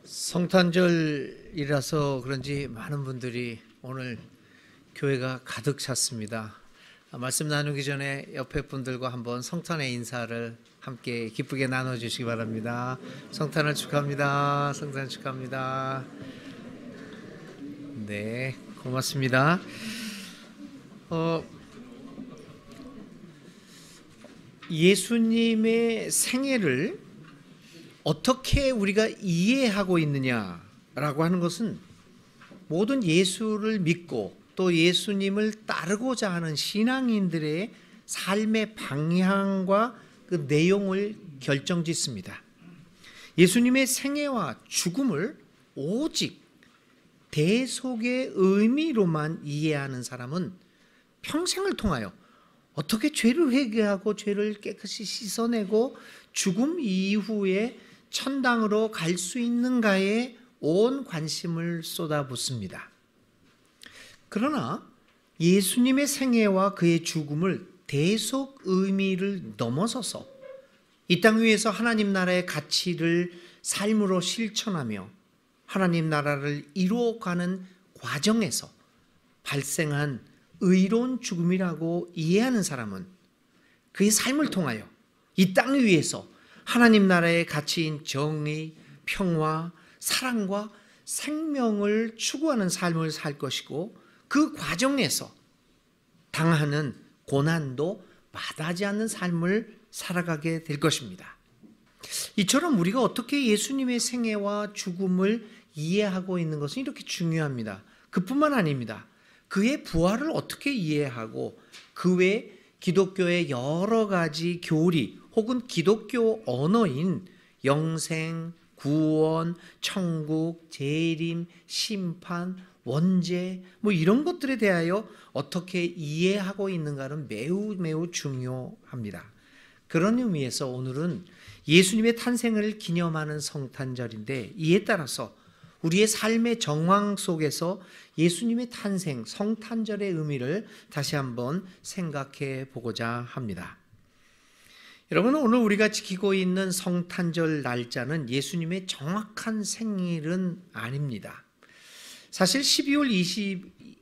성탄절이라서 그런지 많은 분들이 오늘 교회가 가득 찼습니다. 말씀 나누기 전에 옆에 분들과 한번 성탄의 인사를 함께 기쁘게 나눠주시기 바랍니다. 성탄을 축하합니다. 성탄 축하합니다. 네, 고맙습니다. 예수님의 생애를 어떻게 우리가 이해하고 있느냐라고 하는 것은 모든 예수를 믿고 또 예수님을 따르고자 하는 신앙인들의 삶의 방향과 그 내용을 결정짓습니다. 예수님의 생애와 죽음을 오직 대속의 의미로만 이해하는 사람은 평생을 통하여 어떻게 죄를 회개하고 죄를 깨끗이 씻어내고 죽음 이후에 천당으로 갈 수 있는가에 온 관심을 쏟아붓습니다. 그러나 예수님의 생애와 그의 죽음을 대속 의미를 넘어서서 이 땅 위에서 하나님 나라의 가치를 삶으로 실천하며 하나님 나라를 이루어가는 과정에서 발생한 의로운 죽음이라고 이해하는 사람은 그의 삶을 통하여 이 땅 위에서 하나님 나라의 가치인 정의, 평화, 사랑과 생명을 추구하는 삶을 살 것이고 그 과정에서 당하는 고난도 마다하지 않는 삶을 살아가게 될 것입니다. 이처럼 우리가 어떻게 예수님의 생애와 죽음을 이해하고 있는 것은 이렇게 중요합니다. 그뿐만 아닙니다. 그의 부활을 어떻게 이해하고 그 외 기독교의 여러 가지 교리 혹은 기독교 언어인 영생, 구원, 천국, 재림, 심판, 원죄 이런 것들에 대하여 어떻게 이해하고 있는가는 매우 중요합니다. 그런 의미에서 오늘은 예수님의 탄생을 기념하는 성탄절인데 이에 따라서 우리의 삶의 정황 속에서 예수님의 탄생, 성탄절의 의미를 다시 한번 생각해 보고자 합니다. 여러분, 오늘 우리가 지키고 있는 성탄절 날짜는 예수님의 정확한 생일은 아닙니다. 사실 12월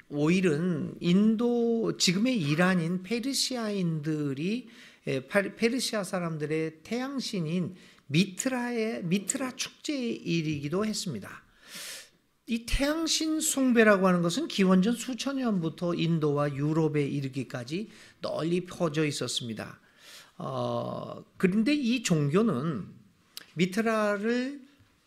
25일은 인도, 지금의 이란인 페르시아인들이 페르시아 사람들의 태양신인 미트라 축제의 일이기도 했습니다. 이 태양신 숭배라고 하는 것은 기원전 수천 년부터 인도와 유럽에 이르기까지 널리 퍼져 있었습니다. 그런데 이 종교는 미트라를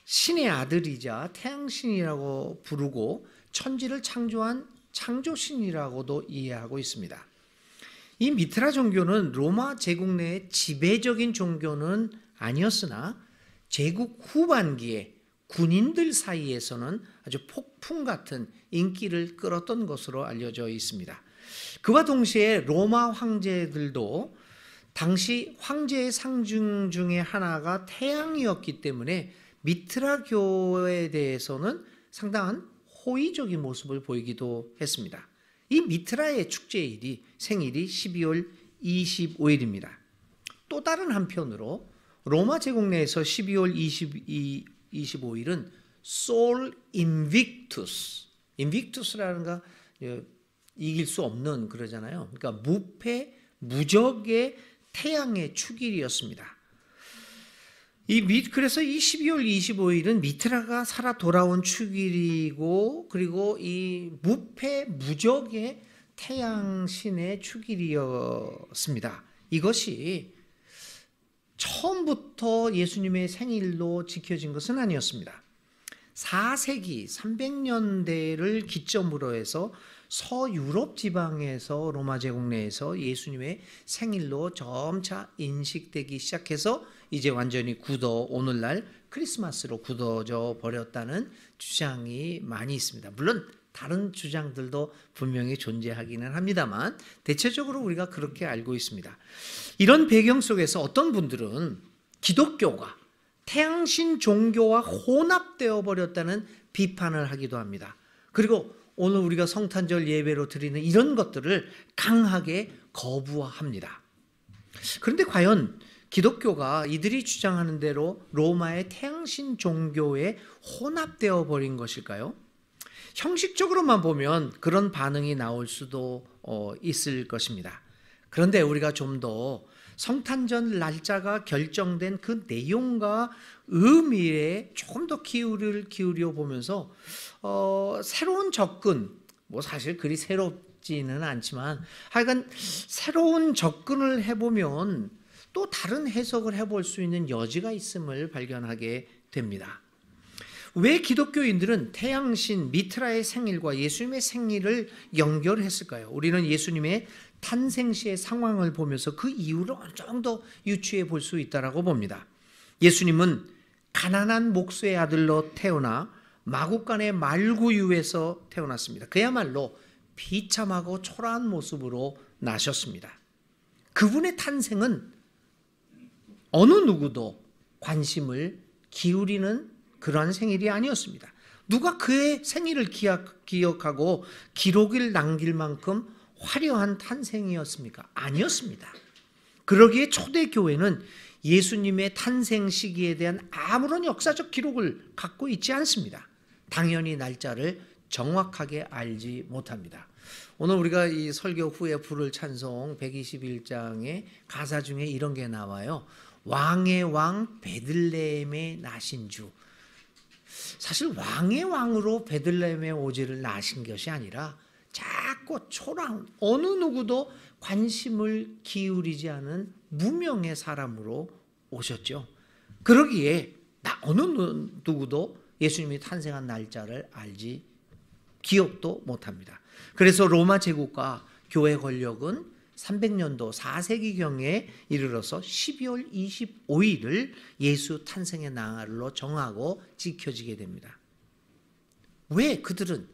신의 아들이자 태양신이라고 부르고 천지를 창조한 창조신이라고도 이해하고 있습니다. 이 미트라 종교는 로마 제국 내의 지배적인 종교는 아니었으나 제국 후반기에 군인들 사이에서는 아주 폭풍 같은 인기를 끌었던 것으로 알려져 있습니다. 그와 동시에 로마 황제들도 당시 황제의 상징 중에 하나가 태양이었기 때문에 미트라교에 대해서는 상당한 호의적인 모습을 보이기도 했습니다. 이 미트라의 축제일이 생일이 12월 25일입니다. 또 다른 한편으로 로마 제국 내에서 12월 25일은 솔 인빅투스, 인빅투스라는 거 이길 수 없는 그러잖아요. 그러니까 무패 무적의 태양의 축일이었습니다. 그래서 이 12월 25일은 미트라가 살아 돌아온 축일이고 그리고 이 무패 무적의 태양신의 축일이었습니다. 이것이 처음부터 예수님의 생일로 지켜진 것은 아니었습니다. 4세기 300년대를 기점으로 해서 서유럽 지방에서 로마 제국 내에서 예수님의 생일로 점차 인식되기 시작해서 이제 완전히 오늘날 크리스마스로 굳어져 버렸다는 주장이 많이 있습니다. 물론 다른 주장들도 분명히 존재하기는 합니다만 대체적으로 우리가 그렇게 알고 있습니다. 이런 배경 속에서 어떤 분들은 기독교가 태양신 종교와 혼합되어 버렸다는 비판을 하기도 합니다. 그리고 오늘 우리가 성탄절 예배로 드리는 이런 것들을 강하게 거부합니다. 그런데 과연 기독교가 이들이 주장하는 대로 로마의 태양신 종교에 혼합되어 버린 것일까요? 형식적으로만 보면 그런 반응이 나올 수도 있을 것입니다. 그런데 우리가 좀 더 성탄절 날짜가 결정된 그 내용과 의미에 조금 더 기울여 보면서 새로운 접근, 뭐 사실 그리 새롭지는 않지만 하여간 새로운 접근을 해보면 또 다른 해석을 해볼 수 있는 여지가 있음을 발견하게 됩니다. 왜 기독교인들은 태양신 미트라의 생일과 예수님의 생일을 연결했을까요? 우리는 예수님의 탄생시의 상황을 보면서 그 이유를 어느 정도 유추해 볼 수 있다고 봅니다. 예수님은 가난한 목수의 아들로 태어나 마구간의 말구유에서 태어났습니다. 그야말로 비참하고 초라한 모습으로 나셨습니다. 그분의 탄생은 어느 누구도 관심을 기울이는 그러한 생일이 아니었습니다. 누가 그의 생일을 기억하고 기록을 남길 만큼 화려한 탄생이었습니까? 아니었습니다. 그러기에 초대교회는 예수님의 탄생 시기에 대한 아무런 역사적 기록을 갖고 있지 않습니다. 당연히 날짜를 정확하게 알지 못합니다. 오늘 우리가 이 설교 후에 부를 찬송 121장의 가사 중에 이런 게 나와요. 왕의 왕 베들레헴에 나신 주. 사실 왕의 왕으로 베들레헴에 오지를 나신 것이 아니라 작고 초라한 어느 누구도 관심을 기울이지 않은 무명의 사람으로 오셨죠. 그러기에 어느 누구도 예수님이 탄생한 날짜를 알지 기억도 못합니다. 그래서 로마 제국과 교회 권력은 300년도 4세기경에 이르러서 12월 25일을 예수 탄생의 날로 정하고 지켜지게 됩니다. 왜 그들은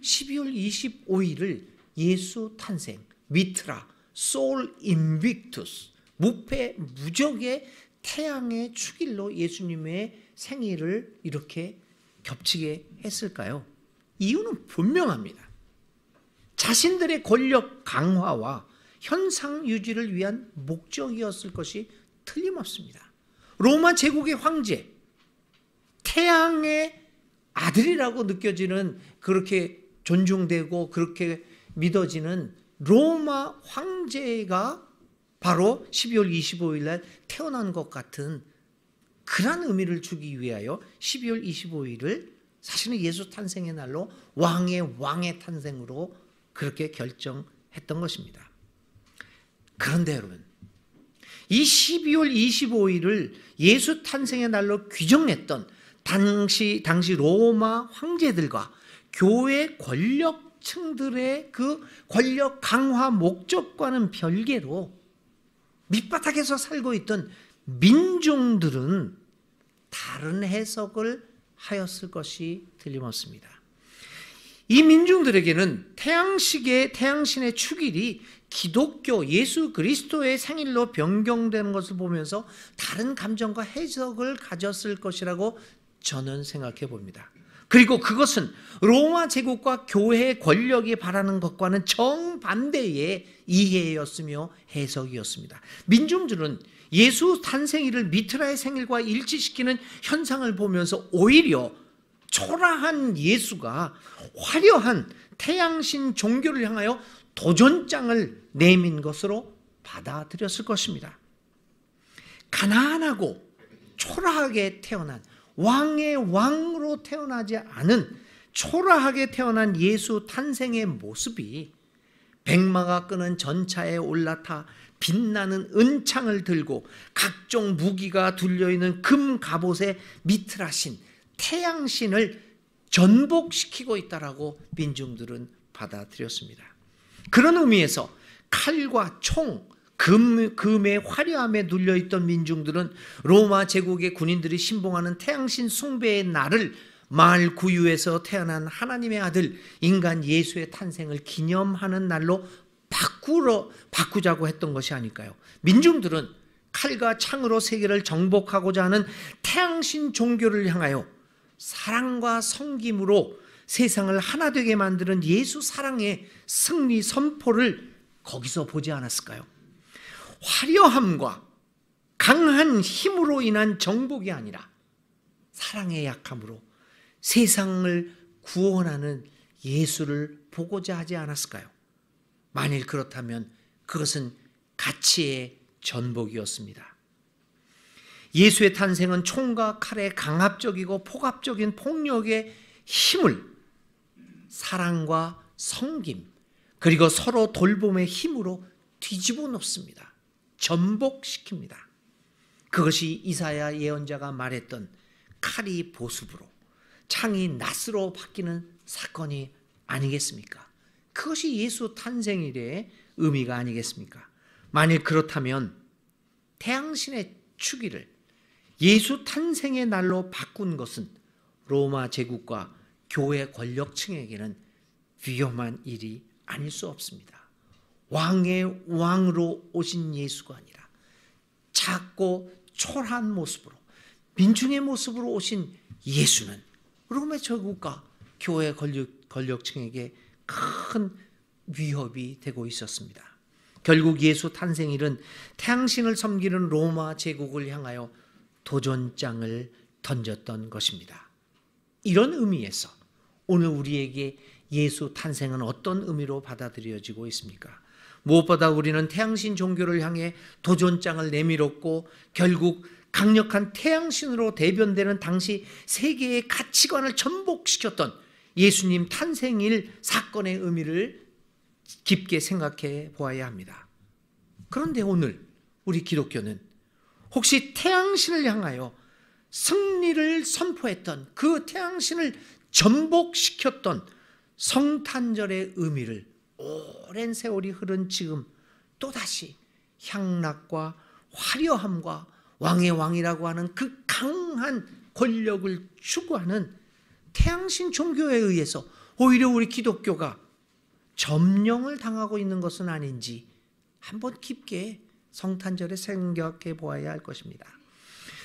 12월 25일을 예수 탄생, 미트라, 솔 인빅투스, 무패 무적의 태양의 축일로 예수님의 생일을 이렇게 겹치게 했을까요? 이유는 분명합니다. 자신들의 권력 강화와 현상 유지를 위한 목적이었을 것이 틀림없습니다. 로마 제국의 황제, 태양의 아들이라고 느껴지는, 그렇게 존중되고 그렇게 믿어지는 로마 황제가 바로 12월 25일 날 태어난 것 같은 그런 의미를 주기 위하여 12월 25일을 사실은 예수 탄생의 날로 왕의 탄생으로 그렇게 결정했던 것입니다. 그런데 여러분, 이 12월 25일을 예수 탄생의 날로 규정했던 당시 로마 황제들과 교회 권력층들의 그 권력 강화 목적과는 별개로 밑바닥에서 살고 있던 민중들은 다른 해석을 하였을 것이 틀림없습니다. 이 민중들에게는 태양신의 축일이 기독교 예수 그리스도의 생일로 변경되는 것을 보면서 다른 감정과 해석을 가졌을 것이라고 저는 생각해 봅니다. 그리고 그것은 로마 제국과 교회의 권력이 바라는 것과는 정반대의 이해였으며 해석이었습니다. 민중들은 예수 탄생일을 미트라의 생일과 일치시키는 현상을 보면서 오히려 초라한 예수가 화려한 태양신 종교를 향하여 도전장을 내민 것으로 받아들였을 것입니다. 가난하고 초라하게 태어난, 왕의 왕으로 태어나지 않은 초라하게 태어난 예수 탄생의 모습이 백마가 끄는 전차에 올라타 빛나는 은창을 들고 각종 무기가 둘려있는 금 갑옷에 미트라신 태양신을 전복시키고 있다라고 민중들은 받아들였습니다. 그런 의미에서 칼과 총, 금의 화려함에 눌려있던 민중들은 로마 제국의 군인들이 신봉하는 태양신 숭배의 날을 마을 구유에서 태어난 하나님의 아들 인간 예수의 탄생을 기념하는 날로 바꾸자고 했던 것이 아닐까요? 민중들은 칼과 창으로 세계를 정복하고자 하는 태양신 종교를 향하여 사랑과 섬김으로 세상을 하나 되게 만드는 예수 사랑의 승리 선포를 거기서 보지 않았을까요? 화려함과 강한 힘으로 인한 정복이 아니라 사랑의 약함으로 세상을 구원하는 예수를 보고자 하지 않았을까요? 만일 그렇다면 그것은 가치의 전복이었습니다. 예수의 탄생은 총과 칼의 강압적이고 폭압적인 폭력의 힘을 사랑과 섬김 그리고 서로 돌봄의 힘으로 뒤집어 놓습니다. 전복시킵니다. 그것이 이사야 예언자가 말했던 칼이 보습으로 창이 낫으로 바뀌는 사건이 아니겠습니까? 그것이 예수 탄생일의 의미가 아니겠습니까? 만일 그렇다면 태양신의 주기를 예수 탄생의 날로 바꾼 것은 로마 제국과 교회 권력층에게는 위험한 일이 아닐 수 없습니다. 왕의 왕으로 오신 예수가 아니라 작고 초라한 모습으로 민중의 모습으로 오신 예수는 로마 제국과 교회 권력층에게 큰 위협이 되고 있었습니다. 결국 예수 탄생일은 태양신을 섬기는 로마 제국을 향하여 도전장을 던졌던 것입니다. 이런 의미에서 오늘 우리에게 예수 탄생은 어떤 의미로 받아들여지고 있습니까? 무엇보다 우리는 태양신 종교를 향해 도전장을 내밀었고 결국 강력한 태양신으로 대변되는 당시 세계의 가치관을 전복시켰던 예수님 탄생일 사건의 의미를 깊게 생각해 보아야 합니다. 그런데 오늘 우리 기독교는 혹시 태양신을 향하여 승리를 선포했던 그 태양신을 전복시켰던 성탄절의 의미를 오랜 세월이 흐른 지금 또다시 향락과 화려함과 왕의 왕이라고 하는 그 강한 권력을 추구하는 태양신 종교에 의해서 오히려 우리 기독교가 점령을 당하고 있는 것은 아닌지 한번 깊게 성탄절에 생각해 보아야 할 것입니다.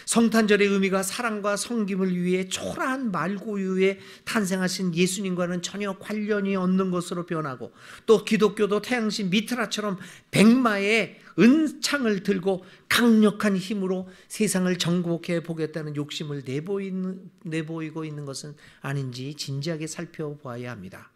성탄절의 의미가 사랑과 섬김을 위해 초라한 말구유에 탄생하신 예수님과는 전혀 관련이 없는 것으로 변하고 또 기독교도 태양신 미트라처럼 백마의 은창을 들고 강력한 힘으로 세상을 정복해 보겠다는 욕심을 내보이고 있는 것은 아닌지 진지하게 살펴보아야 합니다.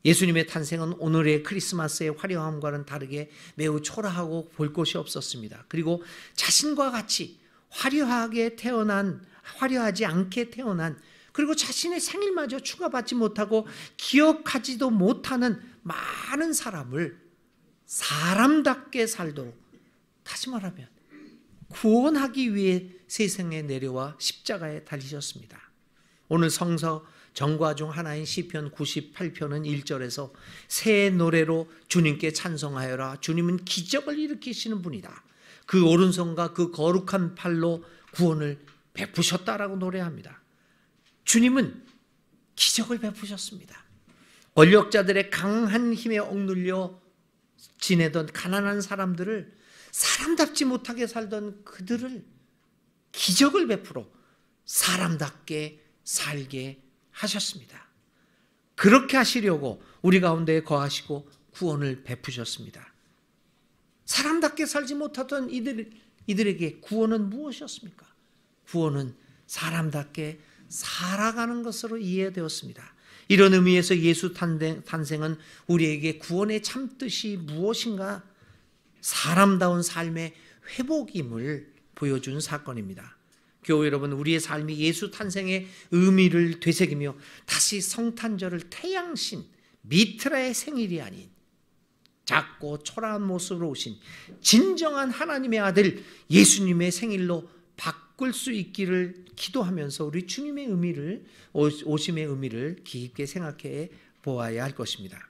예수님의 탄생은 오늘의 크리스마스의 화려함과는 다르게 매우 초라하고 볼 것이 없었습니다. 그리고 자신과 같이 화려하지 않게 태어난 그리고 자신의 생일마저 추가받지 못하고 기억하지도 못하는 많은 사람을 사람답게 살도록 다시 말하면 구원하기 위해 세상에 내려와 십자가에 달리셨습니다. 오늘 성서 정과 중 하나인 시편 98편은 1절에서 새 노래로 주님께 찬송하여라. 주님은 기적을 일으키시는 분이다. 그 오른손과 그 거룩한 팔로 구원을 베푸셨다라고 노래합니다. 주님은 기적을 베푸셨습니다. 권력자들의 강한 힘에 억눌려 지내던 가난한 사람들을 사람답지 못하게 살던 그들을 기적을 베풀어 사람답게 살게 하셨습니다. 그렇게 하시려고 우리 가운데 거하시고 구원을 베푸셨습니다. 사람답게 살지 못하던 이들에게 구원은 무엇이었습니까? 구원은 사람답게 살아가는 것으로 이해되었습니다. 이런 의미에서 예수 탄생은 우리에게 구원의 참뜻이 무엇인가 사람다운 삶의 회복임을 보여준 사건입니다. 교회 여러분, 우리의 삶이 예수 탄생의 의미를 되새기며 다시 성탄절을 태양신 미트라의 생일이 아닌 작고 초라한 모습으로 오신 진정한 하나님의 아들 예수님의 생일로 바꿀 수 있기를 기도하면서 우리 주님의 의미를, 오심의 의미를 깊게 생각해 보아야 할 것입니다.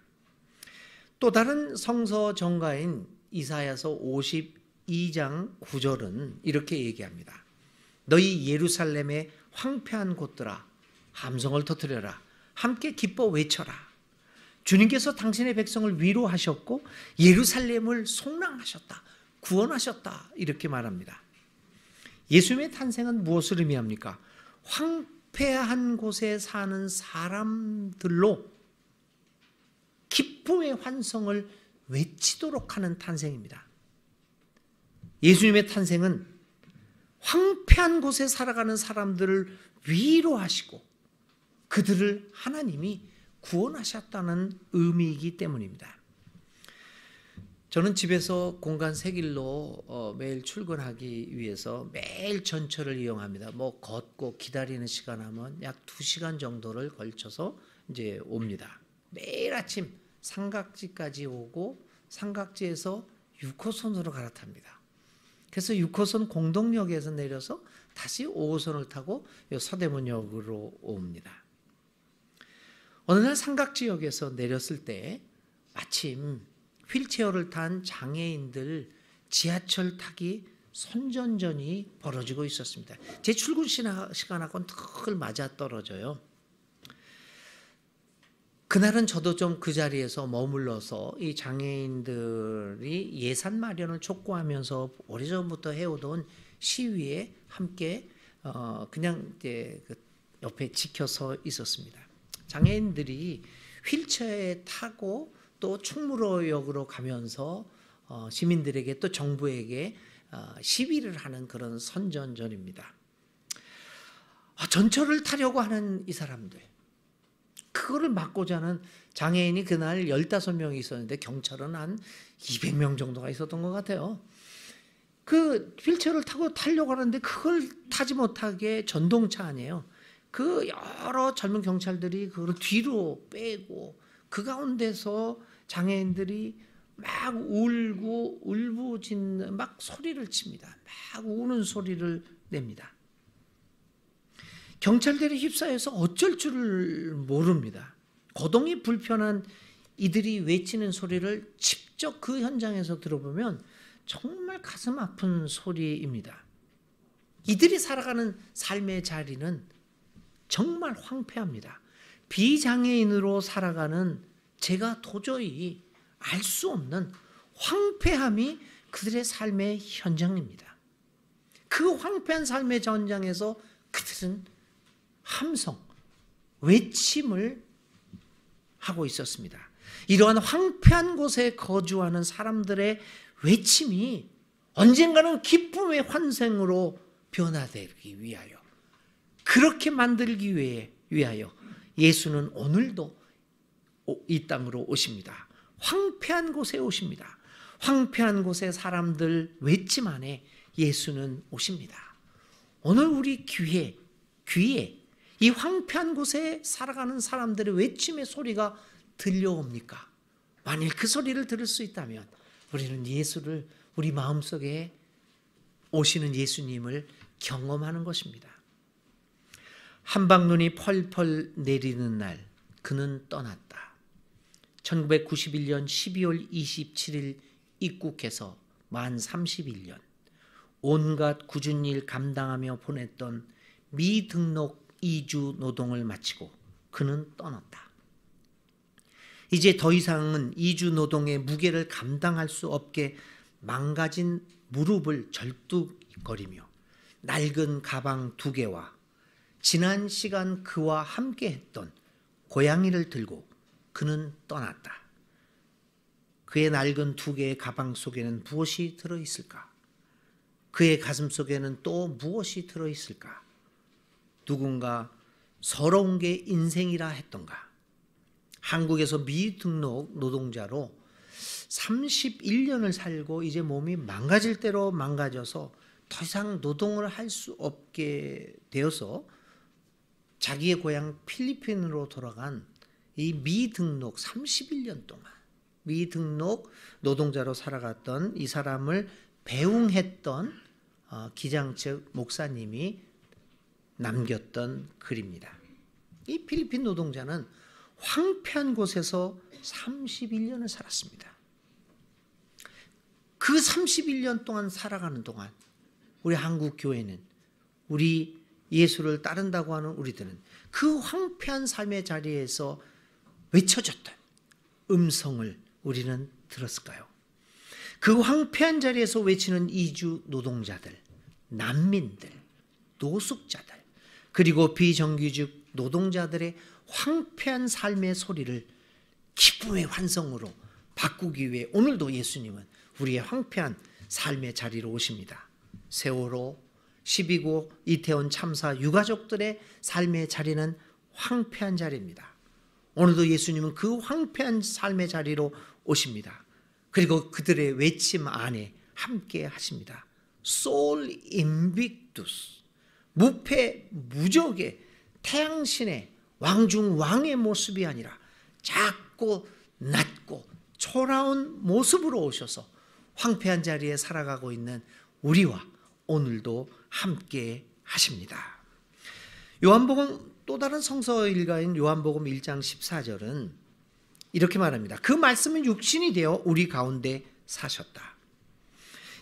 또 다른 성서 정가인 이사야서 52장 9절은 이렇게 얘기합니다. 너희 예루살렘의 황폐한 곳들아 함성을 터뜨려라. 함께 기뻐 외쳐라. 주님께서 당신의 백성을 위로하셨고 예루살렘을 속량하셨다. 구원하셨다. 이렇게 말합니다. 예수님의 탄생은 무엇을 의미합니까? 황폐한 곳에 사는 사람들로 기쁨의 환성을 외치도록 하는 탄생입니다. 예수님의 탄생은 황폐한 곳에 살아가는 사람들을 위로하시고 그들을 하나님이 구원하셨다는 의미이기 때문입니다. 저는 집에서 공간 세길로 매일 출근하기 위해서 매일 전철을 이용합니다. 뭐 걷고 기다리는 시간 하면 약 2시간 정도를 걸쳐서 이제 옵니다. 매일 아침 삼각지까지 오고 삼각지에서 6호선으로 갈아탑니다. 그래서 6호선 공동역에서 내려서 다시 5호선을 타고 서대문역으로 옵니다. 어느 날 삼각지역에서 내렸을 때 마침 휠체어를 탄 장애인들 지하철 타기 선전전이 벌어지고 있었습니다. 제 출근 시간하고는 턱을 맞아 떨어져요. 그날은 저도 좀 그 자리에서 머물러서 이 장애인들이 예산 마련을 촉구하면서 오래전부터 해오던 시위에 함께 그냥 이제 그 옆에 지켜서 있었습니다. 장애인들이 휠체어에 타고 또 충무로역으로 가면서 시민들에게 또 정부에게 시위를 하는 그런 선전전입니다. 전철을 타려고 하는 이 사람들, 그거를 막고자 하는 장애인이 그날 15명이 있었는데 경찰은 한 200명 정도가 있었던 것 같아요. 그 휠체어를 타려고 하는데 그걸 타지 못하게 전동차 아니에요. 그 여러 젊은 경찰들이 그걸 뒤로 빼고 그 가운데서 장애인들이 막 울고 울부짖는 막 소리를 칩니다. 막 우는 소리를 냅니다. 경찰들이 휩싸여서 어쩔 줄을 모릅니다. 거동이 불편한 이들이 외치는 소리를 직접 그 현장에서 들어보면 정말 가슴 아픈 소리입니다. 이들이 살아가는 삶의 자리는 정말 황폐합니다. 비장애인으로 살아가는 제가 도저히 알 수 없는 황폐함이 그들의 삶의 현장입니다. 그 황폐한 삶의 전장에서 그들은 함성, 외침을 하고 있었습니다. 이러한 황폐한 곳에 거주하는 사람들의 외침이 언젠가는 기쁨의 환생으로 변화되기 위하여, 그렇게 만들기 위하여 예수는 오늘도 이 땅으로 오십니다. 황폐한 곳에 오십니다. 황폐한 곳에 사람들 외침 안에 예수는 오십니다. 오늘 우리 귀에 이 황폐한 곳에 살아가는 사람들의 외침의 소리가 들려옵니까? 만일 그 소리를 들을 수 있다면 우리는 예수를 우리 마음속에 오시는 예수님을 경험하는 것입니다. 한방눈이 펄펄 내리는 날 그는 떠났다. 1991년 12월 27일 입국해서 만 31년 온갖 굳은 일 감당하며 보냈던 미등록 이주 노동을 마치고 그는 떠났다. 이제 더 이상은 이주 노동의 무게를 감당할 수 없게 망가진 무릎을 절뚝거리며 낡은 가방 2개와 지난 시간 그와 함께 했던 고양이를 들고 그는 떠났다. 그의 낡은 2개의 가방 속에는 무엇이 들어있을까? 그의 가슴 속에는 또 무엇이 들어있을까? 누군가 서러운 게 인생이라 했던가? 한국에서 미등록 노동자로 31년을 살고 이제 몸이 망가질 대로 망가져서 더 이상 노동을 할 수 없게 되어서 자기의 고향 필리핀으로 돌아간 이 미등록 31년 동안 미등록 노동자로 살아갔던 이 사람을 배웅했던 기장측 목사님이 남겼던 글입니다. 이 필리핀 노동자는 황폐한 곳에서 31년을 살았습니다. 그 31년 동안 살아가는 동안 우리 한국 교회는, 우리 예수를 따른다고 하는 우리들은 그 황폐한 삶의 자리에서 외쳐졌던 음성을 우리는 들었을까요? 그 황폐한 자리에서 외치는 이주 노동자들, 난민들, 노숙자들, 그리고 비정규직 노동자들의 황폐한 삶의 소리를 기쁨의 환성으로 바꾸기 위해 오늘도 예수님은 우리의 황폐한 삶의 자리로 오십니다. 세월호 12구 이태원 참사 유가족들의 삶의 자리는 황폐한 자리입니다. 오늘도 예수님은 그 황폐한 삶의 자리로 오십니다. 그리고 그들의 외침 안에 함께 하십니다. Sol invictus, 무패 무적의 태양신의 왕중 왕의 모습이 아니라 작고 낮고 초라한 모습으로 오셔서 황폐한 자리에 살아가고 있는 우리와 오늘도 함께 하십니다. 요한복음 또 다른 성서 일가인 요한복음 1장 14절은 이렇게 말합니다. 그 말씀은 육신이 되어 우리 가운데 사셨다.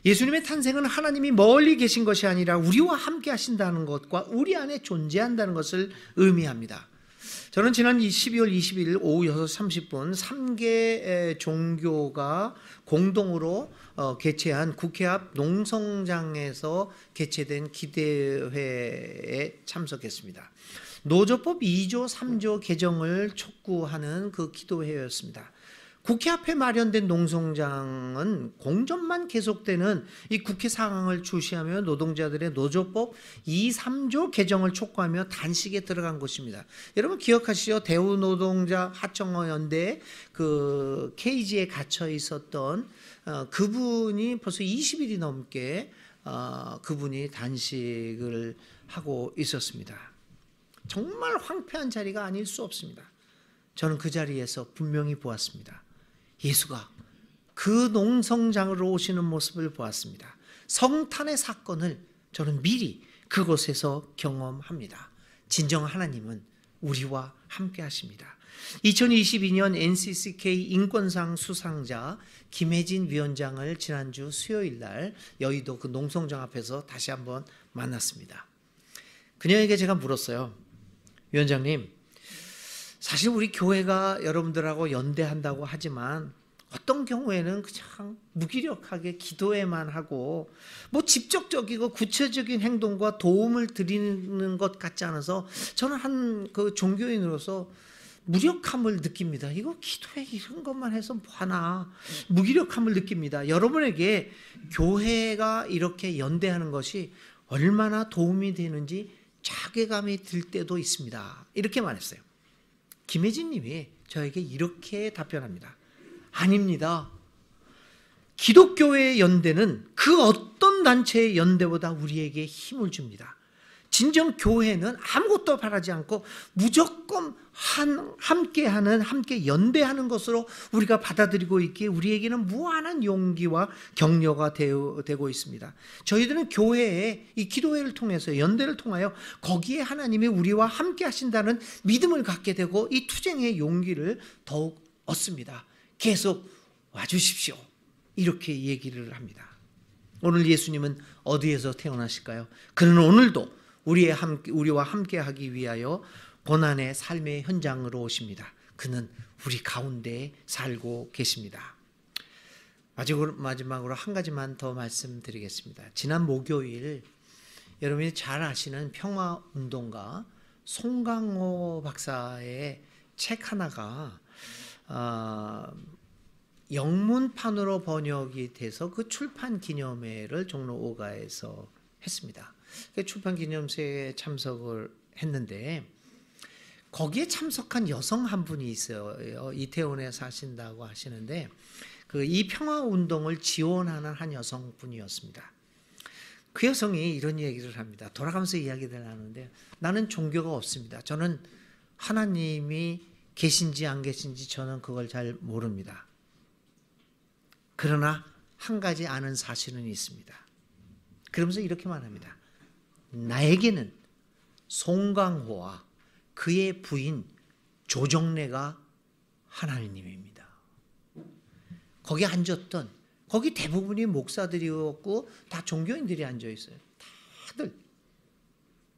예수님의 탄생은 하나님이 멀리 계신 것이 아니라 우리와 함께 하신다는 것과 우리 안에 존재한다는 것을 의미합니다. 저는 지난 12월 20일 오후 6시 30분 3개 종교가 공동으로 개최한 국회 앞 농성장에서 개최된 기대회에 참석했습니다. 노조법 2조 3조 개정을 촉구하는 그 기도회였습니다. 국회 앞에 마련된 농성장은 공전만 계속되는 이 국회 상황을 주시하며 노동자들의 노조법 2, 3조 개정을 촉구하며 단식에 들어간 곳입니다. 여러분 기억하시죠? 대우노동자 하청연대 그 케이지에 갇혀 있었던 그분이 벌써 20일이 넘게 그분이 단식을 하고 있었습니다. 정말 황폐한 자리가 아닐 수 없습니다. 저는 그 자리에서 분명히 보았습니다. 예수가 그 농성장으로 오시는 모습을 보았습니다. 성탄의 사건을 저는 미리 그곳에서 경험합니다. 진정 하나님은 우리와 함께 하십니다. 2022년 NCCK 인권상 수상자 김혜진 위원장을 지난주 수요일 날 여의도 그 농성장 앞에서 다시 한번 만났습니다. 그녀에게 제가 물었어요. 위원장님, 사실 우리 교회가 여러분들하고 연대한다고 하지만 어떤 경우에는 그냥 무기력하게 기도에만 하고 뭐 직접적이고 구체적인 행동과 도움을 드리는 것 같지 않아서 저는 한 그 종교인으로서 무력함을 느낍니다. 이거 기도에 이런 것만 해서 뭐하나 무기력함을 느낍니다. 여러분에게 교회가 이렇게 연대하는 것이 얼마나 도움이 되는지 자괴감이 들 때도 있습니다. 이렇게 말했어요. 김혜진 님이 저에게 이렇게 답변합니다. 아닙니다. 기독교의 연대는 그 어떤 단체의 연대보다 우리에게 힘을 줍니다. 진정 교회는 아무것도 바라지 않고 무조건 함께하는, 함께 연대하는 것으로 우리가 받아들이고 있기에 우리에게는 무한한 용기와 격려가 되고 있습니다. 저희들은 교회에 이 기도회를 통해서 연대를 통하여 거기에 하나님이 우리와 함께 하신다는 믿음을 갖게 되고 이 투쟁의 용기를 더욱 얻습니다. 계속 와주십시오. 이렇게 얘기를 합니다. 오늘 예수님은 어디에서 태어나실까요? 그는 오늘도 우리와 함께 하기 위하여 고난의 삶의 현장으로 오십니다. 그는 우리 가운데 살고 계십니다. 마지막으로 한 가지만 더 말씀드리겠습니다. 지난 목요일 여러분이 잘 아시는 평화운동가 송강호 박사의 책 하나가 영문판으로 번역이 돼서 그 출판 기념회를 종로 5가에서 했습니다. 출판 기념회에 참석을 했는데 거기에 참석한 여성 한 분이 있어요. 이태원에 사신다고 하시는데 이 평화 운동을 지원하는 한 여성분이었습니다. 그 여성이 이런 얘기를 합니다. 돌아가면서 이야기를 하는데 나는 종교가 없습니다. 저는 하나님이 계신지 안 계신지 저는 그걸 잘 모릅니다. 그러나 한 가지 아는 사실은 있습니다. 그러면서 이렇게 말합니다. 나에게는 송강호와 그의 부인 조정래가 하나님입니다. 거기 앉았던 거기 대부분이 목사들이었고 다 종교인들이 앉아 있어요. 다들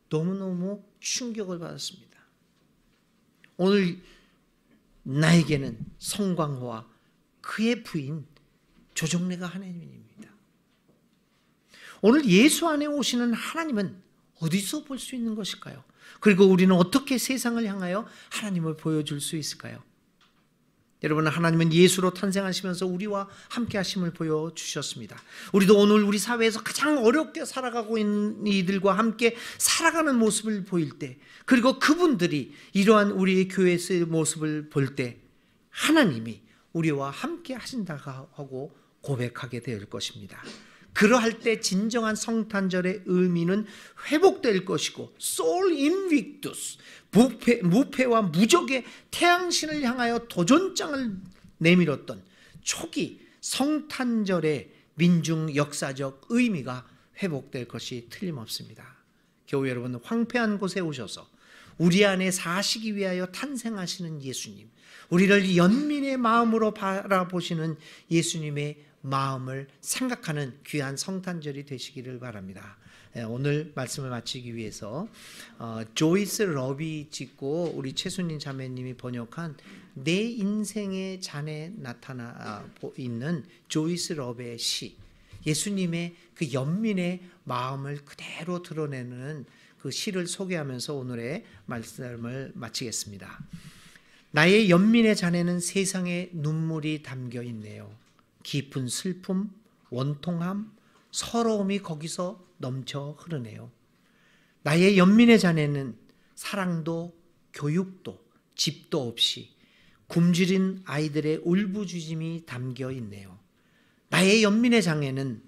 너무너무 충격을 받았습니다. 오늘 나에게는 송강호와 그의 부인 조정래가 하나님입니다. 오늘 예수 안에 오시는 하나님은 어디서 볼 수 있는 것일까요? 그리고 우리는 어떻게 세상을 향하여 하나님을 보여줄 수 있을까요? 여러분, 하나님은 예수로 탄생하시면서 우리와 함께 하심을 보여주셨습니다. 우리도 오늘 우리 사회에서 가장 어렵게 살아가고 있는 이들과 함께 살아가는 모습을 보일 때, 그리고 그분들이 이러한 우리의 교회의 모습을 볼 때 하나님이 우리와 함께 하신다고 하고 고백하게 될 것입니다. 그러할 때 진정한 성탄절의 의미는 회복될 것이고, Sol Invictus, 무패와 무적의 태양신을 향하여 도전장을 내밀었던 초기 성탄절의 민중 역사적 의미가 회복될 것이 틀림없습니다. 교회 여러분, 황폐한 곳에 오셔서 우리 안에 사시기 위하여 탄생하시는 예수님, 우리를 연민의 마음으로 바라보시는 예수님의 마음을 생각하는 귀한 성탄절이 되시기를 바랍니다. 오늘 말씀을 마치기 위해서 조이스 러비 짓고 우리 최순인 자매님이 번역한 내 인생의 잔에 나타나 있는 조이스 러비의 시, 예수님의 그 연민의 마음을 그대로 드러내는 그 시를 소개하면서 오늘의 말씀을 마치겠습니다. 나의 연민의 잔에는 세상의 눈물이 담겨 있네요. 깊은 슬픔, 원통함, 서러움이 거기서 넘쳐 흐르네요. 나의 연민의 잔에는 사랑도 교육도 집도 없이 굶주린 아이들의 울부짖음이 담겨 있네요. 나의 연민의 잔에는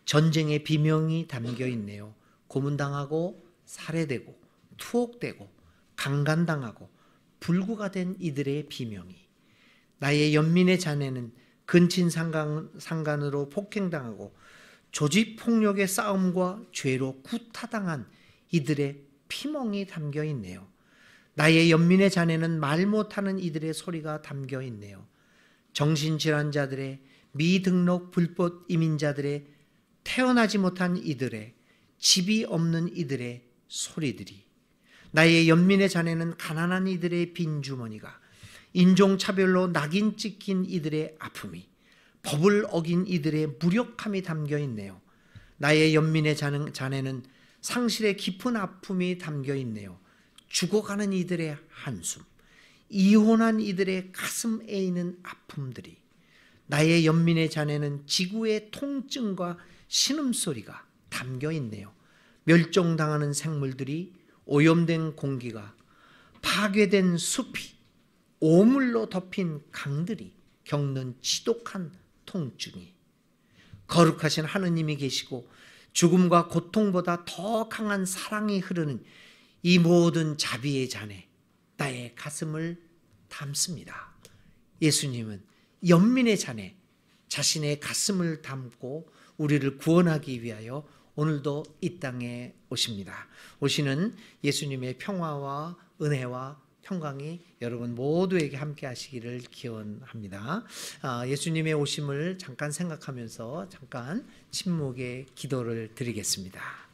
전쟁의 비명이 담겨 있네요. 고문당하고 살해되고 투옥되고 강간당하고 불구가 된 이들의 비명이. 나의 연민의 잔에는 근친 상간으로 폭행당하고 조직폭력의 싸움과 죄로 구타당한 이들의 피멍이 담겨 있네요. 나의 연민의 잔에는 말 못하는 이들의 소리가 담겨 있네요. 정신질환자들의, 미등록 불법 이민자들의, 태어나지 못한 이들의, 집이 없는 이들의 소리들이. 나의 연민의 잔에는 가난한 이들의 빈주머니가, 인종차별로 낙인 찍힌 이들의 아픔이, 법을 어긴 이들의 무력함이 담겨 있네요. 나의 연민의 잔에는 상실의 깊은 아픔이 담겨 있네요. 죽어가는 이들의 한숨, 이혼한 이들의 가슴 에이는 아픔들이. 나의 연민의 잔에는 지구의 통증과 신음소리가 담겨 있네요. 멸종당하는 생물들이, 오염된 공기가, 파괴된 숲이, 오물로 덮인 강들이 겪는 지독한 통증이. 거룩하신 하느님이 계시고 죽음과 고통보다 더 강한 사랑이 흐르는 이 모든 자비의 잔에 나의 가슴을 담습니다. 예수님은 연민의 잔에 자신의 가슴을 담고 우리를 구원하기 위하여 오늘도 이 땅에 오십니다. 오시는 예수님의 평화와 은혜와 평강이 여러분 모두에게 함께 하시기를 기원합니다. 예수님의 오심을 잠깐 생각하면서 잠깐 침묵의 기도를 드리겠습니다.